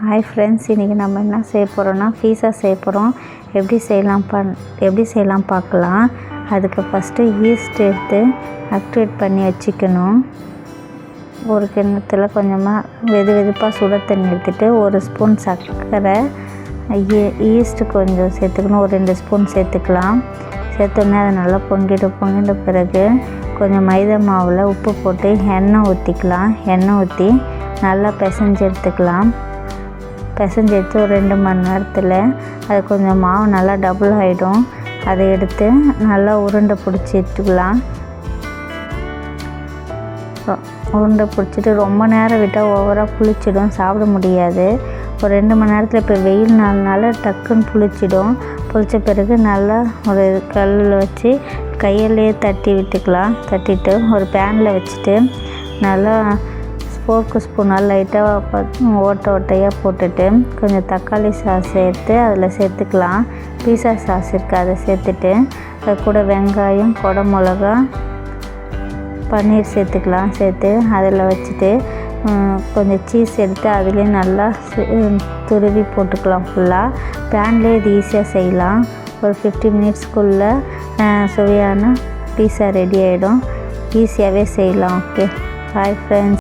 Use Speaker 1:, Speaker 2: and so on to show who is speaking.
Speaker 1: Hi friends, இன்றைக்கி நம்ம என்ன செய்ய போகிறோன்னா பீஸா செய்ய போகிறோம். எப்படி செய்யலாம் பார்க்கலாம். அதுக்கு ஃபஸ்ட்டு ஈஸ்ட் எடுத்து ஆக்டிவேட் பண்ணி வச்சுக்கணும். ஒரு கிண்ணத்தில் கொஞ்சமாக வெதுப்பாக சுட தண்ணி எடுத்துகிட்டு 1 ஸ்பூன் சர்க்கரை, ஈஸ்ட்டு கொஞ்சம் சேர்த்துக்கணும். ஒரு 2 ஸ்பூன் சேர்த்துக்கலாம். சேர்த்தோன்னே அதை நல்லா பொங்கிட்ட பிறகு கொஞ்சம் மைதா மாவில் உப்பு போட்டு எண்ணெய் ஊற்றிக்கலாம். எண்ணெய் ஊற்றி நல்லா பிசைஞ்சு எடுத்துக்கலாம். பிசைஞ்சு எடுத்து ஒரு 2 மணி நேரத்தில் அது கொஞ்சம் மாவு நல்லா டபுள் ஆகிடும். அதை எடுத்து நல்லா உருண்டை பிடிச்சி எடுத்துக்கலாம். உருண்டை பிடிச்சிட்டு ரொம்ப நேரம் விட்டால் ஓவராக புளிச்சிடும், சாப்பிட முடியாது. ஒரு 2 மணி நேரத்தில் இப்போ வெயில் நாள்னால டக்குன்னு புளிச்சிடும். புளித்த பிறகு நல்லா ஒரு கல்லில் வச்சு கையிலே தட்டி விட்டுக்கலாம். தட்டிட்டு ஒரு பேனில் வச்சுட்டு நல்லா ஃபோர்க்கு ஸ்பூனால் லைட்டாக ஓட்டையாக போட்டுட்டு கொஞ்சம் தக்காளி சாஸ் சேர்த்து அதில் சேர்த்துக்கலாம். பீஸா சாஸ் இருக்குது, அதை சேர்த்துட்டு அது கூட வெங்காயம், கொடை மிளகா, பன்னீர் சேர்த்துக்கலாம். சேர்த்து அதில் வச்சுட்டு கொஞ்சம் சீஸ் எடுத்து அதுலேயும் நல்லா துருவி போட்டுக்கலாம். ஃபுல்லாக பேன்லேயே இது ஈஸியாக செய்யலாம். ஒரு 15 மினிட்ஸ்க்குள்ளே சுவையான பீஸா ரெடி ஆகிடும். ஈஸியாகவே செய்யலாம். Okay, bye friends.